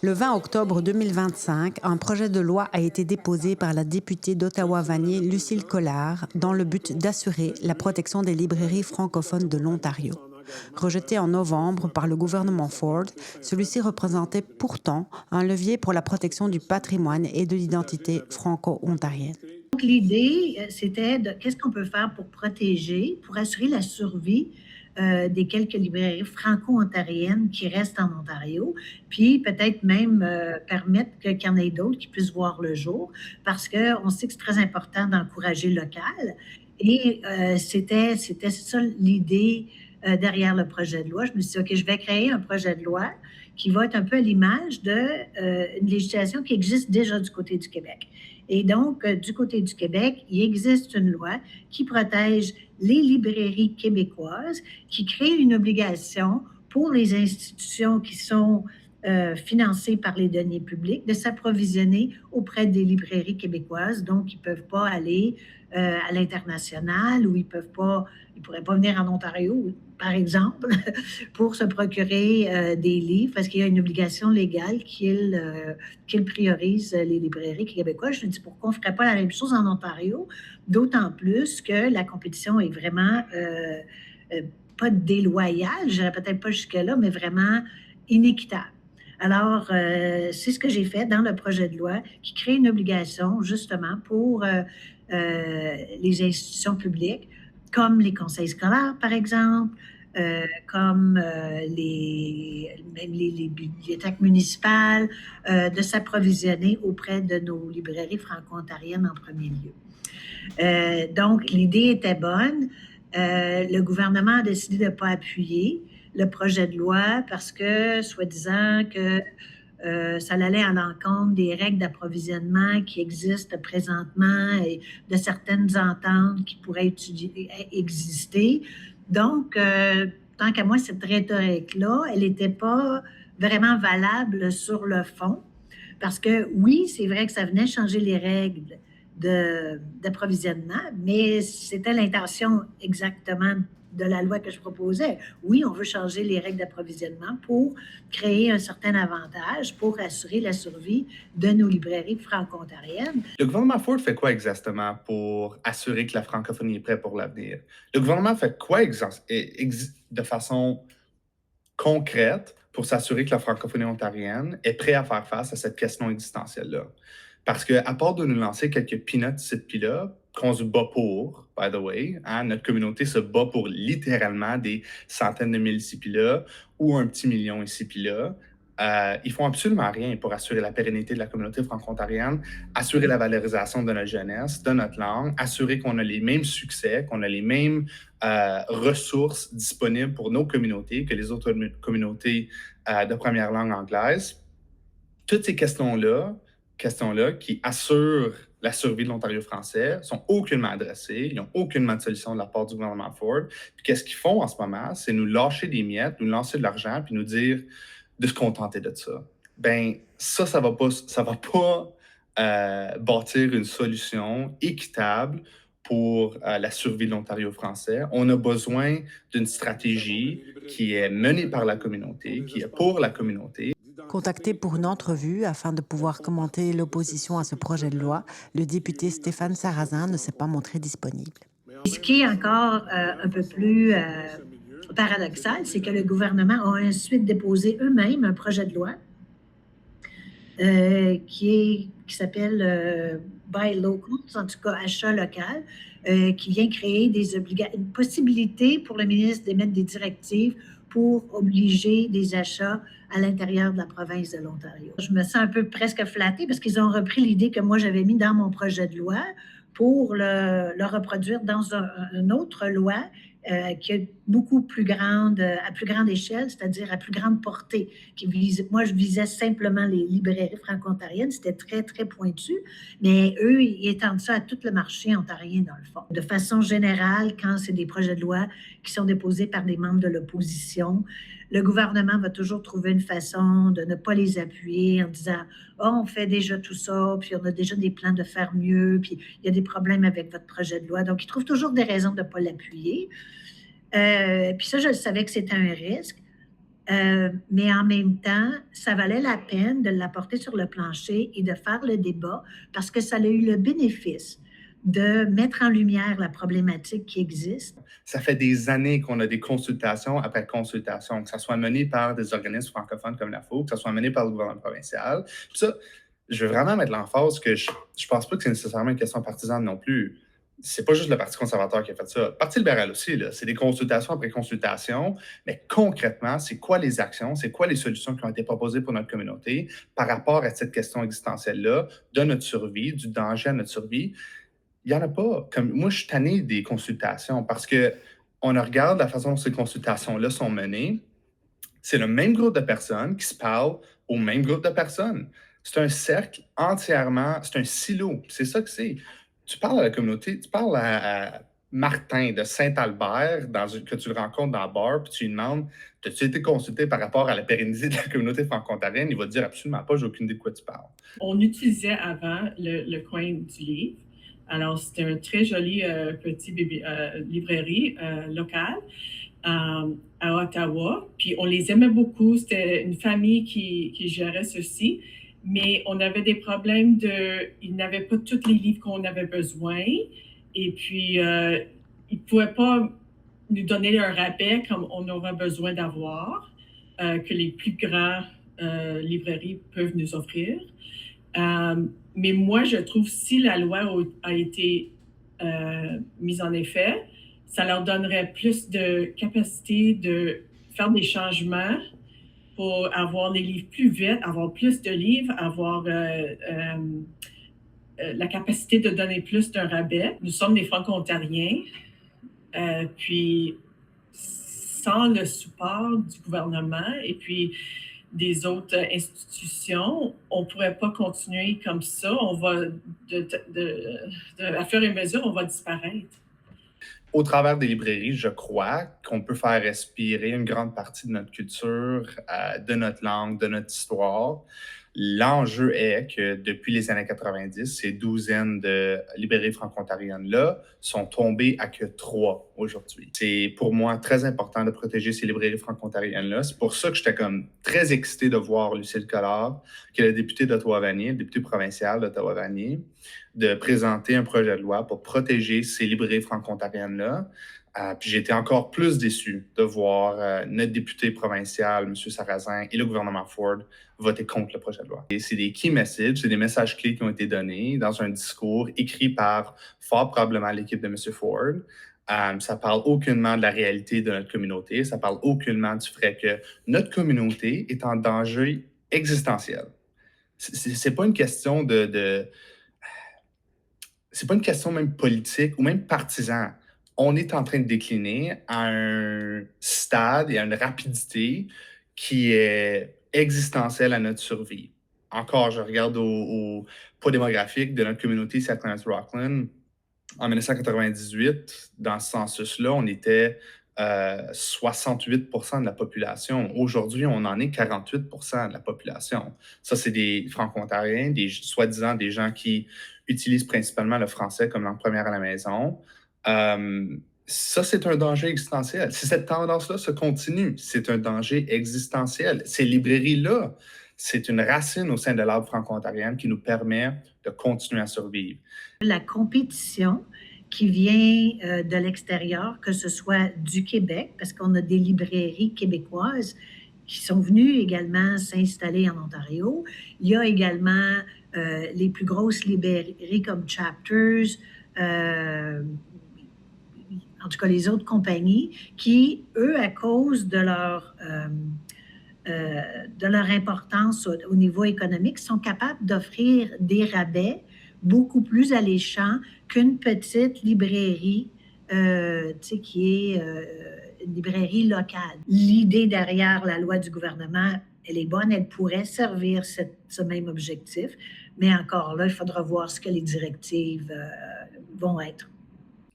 Le 20 octobre 2025, un projet de loi a été déposé par la députée d'Ottawa-Vanier Lucille Collard dans le but d'assurer la protection des librairies francophones de l'Ontario. Rejeté en novembre par le gouvernement Ford, celui-ci représentait pourtant un levier pour la protection du patrimoine et de l'identité franco-ontarienne. Donc, l'idée, c'était de qu'est-ce qu'on peut faire pour protéger, pour assurer la survie des quelques librairies franco-ontariennes qui restent en Ontario, puis peut-être même permettre qu'il y en ait d'autres qui puissent voir le jour, parce qu'on sait que c'est très important d'encourager local. Et c'était ça l'idée derrière le projet de loi. Je me suis dit, OK, je vais créer un projet de loi qui va être un peu à l'image d'une législation qui existe déjà du côté du Québec. Et donc, du côté du Québec, il existe une loi qui protège les librairies québécoises, qui crée une obligation pour les institutions qui sont financées par les deniers publics de s'approvisionner auprès des librairies québécoises. Donc, ils ne peuvent pas aller à l'international ou ils pourraient pas venir en Ontario, par exemple, pour se procurer des livres parce qu'il y a une obligation légale qu'il priorise les librairies québécoises. Je me dis pourquoi on ne ferait pas la même chose en Ontario, d'autant plus que la compétition est vraiment euh, pas déloyale, je dirais peut-être pas jusque-là, mais vraiment inéquitable. Alors, c'est ce que j'ai fait dans le projet de loi qui crée une obligation justement pour les institutions publiques, comme les conseils scolaires, par exemple, comme même les bibliothèques municipales, de s'approvisionner auprès de nos librairies franco-ontariennes en premier lieu. Donc, l'idée était bonne. Le gouvernement a décidé de ne pas appuyer le projet de loi parce que, soi-disant, que ça allait à l'encontre des règles d'approvisionnement qui existent présentement et de certaines ententes qui pourraient exister. Donc, tant qu'à moi, cette rhétorique-là, elle n'était pas vraiment valable sur le fond. Parce que oui, c'est vrai que ça venait changer les règles d'approvisionnement, mais c'était l'intention exactement de la loi que je proposais. Oui, on veut changer les règles d'approvisionnement pour créer un certain avantage, pour assurer la survie de nos librairies franco-ontariennes. Le gouvernement Ford fait quoi exactement pour assurer que la francophonie est prête pour l'avenir? Le gouvernement fait quoi de façon concrète pour s'assurer que la francophonie ontarienne est prête à faire face à cette question existentielle-là? Parce que, à part de nous lancer quelques peanuts ici puis là, qu'on se bat pour, by the way, hein, notre communauté se bat pour littéralement des centaines de mille ici puis là, ou un petit million ici puis là. Ils font absolument rien pour assurer la pérennité de la communauté franco-ontarienne, assurer la valorisation de notre jeunesse, de notre langue, assurer qu'on a les mêmes succès, qu'on a les mêmes ressources disponibles pour nos communautés que les autres communautés de première langue anglaise. Toutes ces questions-là qui assurent la survie de l'Ontario français, sont aucunement adressées, ils n'ont aucunement de solution de la part du gouvernement Ford. Puis qu'est-ce qu'ils font en ce moment? C'est nous lâcher des miettes, nous lancer de l'argent, puis nous dire de se contenter de ça. Ben ça va pas bâtir une solution équitable pour la survie de l'Ontario français. On a besoin d'une stratégie qui est menée par la communauté, qui est pour la communauté. Contacté pour une entrevue afin de pouvoir commenter l'opposition à ce projet de loi, le député Stéphane Sarrazin ne s'est pas montré disponible. Ce qui est encore un peu plus paradoxal, c'est que le gouvernement a ensuite déposé eux-mêmes un projet de loi qui s'appelle Buy Local, en tout cas achat local, qui vient créer une possibilité pour le ministre d'émettre des directives pour obliger des achats à l'intérieur de la province de l'Ontario. Je me sens un peu presque flattée parce qu'ils ont repris l'idée que moi j'avais mis dans mon projet de loi pour le reproduire dans une autre loi qui est beaucoup plus grande, à plus grande échelle, c'est-à-dire à plus grande portée. Moi, je visais simplement les librairies franco-ontariennes, c'était très, très pointu, mais eux, ils étendent ça à tout le marché ontarien, dans le fond. De façon générale, quand c'est des projets de loi qui sont déposés par des membres de l'opposition, le gouvernement va toujours trouver une façon de ne pas les appuyer en disant « Oh, on fait déjà tout ça, puis on a déjà des plans de faire mieux, puis il y a des problèmes avec votre projet de loi. » Donc, ils trouvent toujours des raisons de ne pas l'appuyer. Puis ça, je savais que c'était un risque. Mais en même temps, ça valait la peine de l'apporter sur le plancher et de faire le débat parce que ça a eu le bénéfice de mettre en lumière la problématique qui existe. Ça fait des années qu'on a des consultations après consultations, que ça soit mené par des organismes francophones comme la FO, que ça soit mené par le gouvernement provincial. Puis ça, je veux vraiment mettre l'emphase que je pense pas que c'est nécessairement une question partisane non plus. C'est pas juste le Parti conservateur qui a fait ça. Le Parti libéral aussi, là, c'est des consultations après consultations. Mais concrètement, c'est quoi les actions, c'est quoi les solutions qui ont été proposées pour notre communauté par rapport à cette question existentielle-là, de notre survie, du danger à notre survie? Il n'y en a pas. Comme, moi, je suis tanné des consultations parce que on regarde la façon dont ces consultations-là sont menées. C'est le même groupe de personnes qui se parlent au même groupe de personnes. C'est un cercle entièrement, c'est un silo. C'est ça que c'est. Tu parles à la communauté, tu parles à Martin de Saint-Albert, que tu le rencontres dans le bar, puis tu lui demandes as-tu été consulté par rapport à la pérennité de la communauté franco-ontarienne? Il va te dire absolument pas, j'ai aucune idée de quoi tu parles. On utilisait avant le coin du livre. Alors, c'était un très joli petit librairie locale à Ottawa. Puis, on les aimait beaucoup. C'était une famille qui gérait ceci. Mais on avait des problèmes ils n'avaient pas tous les livres qu'on avait besoin. Et puis, ils ne pouvaient pas nous donner un rabais comme on aurait besoin d'avoir, que les plus grands librairies peuvent nous offrir. Mais moi, je trouve si la loi a été mise en effet, ça leur donnerait plus de capacité de faire des changements pour avoir les livres plus vite, avoir plus de livres, avoir la capacité de donner plus d'un rabais. Nous sommes des Franco-Ontariens, puis sans le support du gouvernement et puis des autres institutions, on ne pourrait pas continuer comme ça. On va, à fur et à mesure, on va disparaître. Au travers des librairies, je crois qu'on peut faire respirer une grande partie de notre culture, de notre langue, de notre histoire. L'enjeu est que depuis les années 90, ces douzaines de librairies franco-ontariennes-là sont tombées à que 3 aujourd'hui. C'est pour moi très important de protéger ces librairies franco-ontariennes-là. C'est pour ça que j'étais comme très excité de voir Lucille Collard, qui est la députée d'Ottawa-Vanier, le député provincial d'Ottawa-Vanier, de présenter un projet de loi pour protéger ces librairies franco-ontariennes-là. Puis j'ai été encore plus déçu de voir notre député provincial, M. Sarrazin, et le gouvernement Ford voter contre le projet de loi. Et c'est des key messages, c'est des messages clés qui ont été donnés dans un discours écrit par fort probablement l'équipe de M. Ford. Ça parle aucunement de la réalité de notre communauté, ça parle aucunement du fait que notre communauté est en danger existentiel. C'est pas une question c'est pas une question même politique ou même partisan. On est en train de décliner à un stade et à une rapidité qui est existentielle à notre survie. Encore, je regarde au poids démographique de notre communauté ici à Clarence-Rockland. En 1998, dans ce census-là, on était 68% de la population. Aujourd'hui, on en est 48% de la population. Ça, c'est des Franco-Ontariens, soi-disant des gens qui utilisent principalement le français comme langue première à la maison. Ça, c'est un danger existentiel. Si cette tendance-là se continue, c'est un danger existentiel. Ces librairies-là, c'est une racine au sein de l'arbre franco-ontarienne qui nous permet de continuer à survivre. La compétition qui vient de l'extérieur, que ce soit du Québec, parce qu'on a des librairies québécoises qui sont venues également s'installer en Ontario. Il y a également les plus grosses librairies comme Chapters, en tout cas les autres compagnies, qui, eux, à cause de leur importance au niveau économique, sont capables d'offrir des rabais beaucoup plus alléchants qu'une petite librairie qui est une librairie locale. L'idée derrière la loi du gouvernement, elle est bonne, elle pourrait servir ce même objectif, mais encore là, il faudra voir ce que les directives vont être.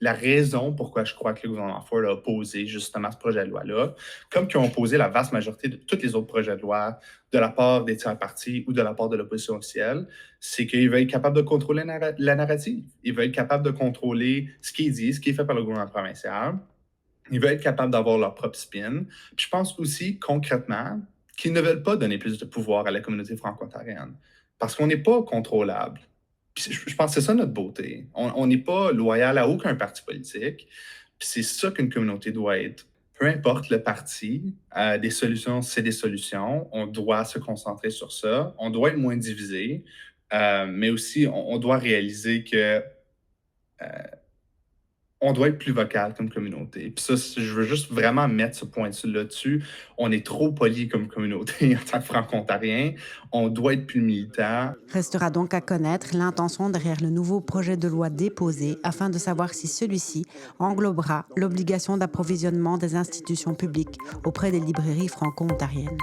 La raison pourquoi je crois que le gouvernement Ford a opposé justement ce projet de loi-là, comme qu'ils ont opposé la vaste majorité de tous les autres projets de loi de la part des tiers partis ou de la part de l'opposition officielle, c'est qu'ils veulent être capables de contrôler la narrative. Ils veulent être capables de contrôler ce qui est dit, ce qui est fait par le gouvernement provincial. Ils veulent être capables d'avoir leur propre spin. Puis je pense aussi, concrètement, qu'ils ne veulent pas donner plus de pouvoir à la communauté franco-ontarienne parce qu'on n'est pas contrôlable. Puis je pense que c'est ça notre beauté. On n'est pas loyal à aucun parti politique. Puis c'est ça qu'une communauté doit être. Peu importe le parti, des solutions, c'est des solutions. On doit se concentrer sur ça. On doit être moins divisé, mais aussi on doit réaliser que on doit être plus vocal comme communauté. Puis ça, je veux juste vraiment mettre ce point là-dessus. On est trop poli comme communauté en tant que franco-ontarien. On doit être plus militant. Restera donc à connaître l'intention derrière le nouveau projet de loi déposé afin de savoir si celui-ci englobera l'obligation d'approvisionnement des institutions publiques auprès des librairies franco-ontariennes.